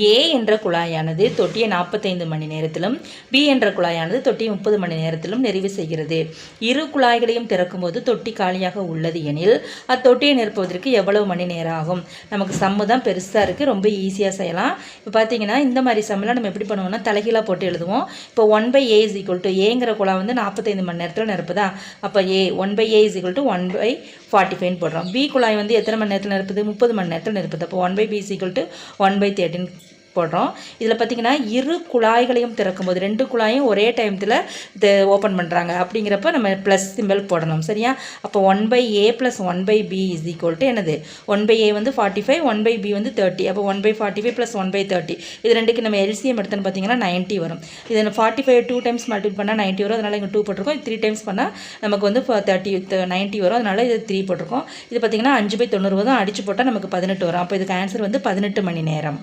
ஏ என்ற குழாயானது தொட்டியை 45 மணி நேரத்திலும் பி என்ற குழாயானது தொட்டியை 30 மணி நேரத்திலும் நிறைவு செய்கிறது. இரு குழாய்களையும் திறக்கும்போது தொட்டி காலியாக உள்ளது எனில் அத்தொட்டியை நிரப்புவதற்கு எவ்வளவு மணி நேரம் ஆகும்? நமக்கு சம்மு தான் பெருசாக இருக்குது, ரொம்ப ஈஸியாக செய்யலாம். இப்போ பார்த்தீங்கன்னா இந்த மாதிரி சம்மெல்லாம் நம்ம எப்படி பண்ணுவோம்னா தலைகீழாக போட்டு எழுதுவோம். இப்போ 1/a = ஏங்கிற குழா வந்து 45 மணி நேரத்தில் நிரப்புதா, அப்போ ஏ 1/a = 1/45 போடுறோம். பி குழாய் வந்து எத்தனை மணி நேரத்தில் நிரப்புது? 30 மணி நேரத்தில் நிரப்புது. அப்போ 1/b = 1/13 போடுறோம். இதில் பார்த்திங்கன்னா இரு குழாய்களையும் திறக்கும்போது 2 குழாயும் ஒரே டைமத்தில் ஓப்பன் பண்ணுறாங்க. அப்படிங்கிறப்ப நம்ம ப்ளஸ் சிம்பிள் போடணும், சரியா? அப்போ 1/a + 1/b = என்னது? 1/a வந்து 45, 1/b வந்து 30. அப்போ 1/45 + 1/30 இது ரெண்டுக்கு நம்ம எல்சிஎம் எடுத்துன்னு பார்த்தீங்கன்னா 90 வரும். இதை 45 2 டைம்ஸ் மல்டிபிள் பண்ணால் 90 வரும். அதனால் இங்கே 2 போட்டிருக்கோம். 3 டைம்ஸ் பண்ணால் நமக்கு வந்து 90 வரும். அதனால் இது 3 போட்டிருக்கோம். இது பார்த்திங்கன்னா 5/90 வரும். அடித்து போட்டால் நமக்கு 18 வரும். அப்போ இதுக்கு ஆன்சர் வந்து 18 மணி நேரம்.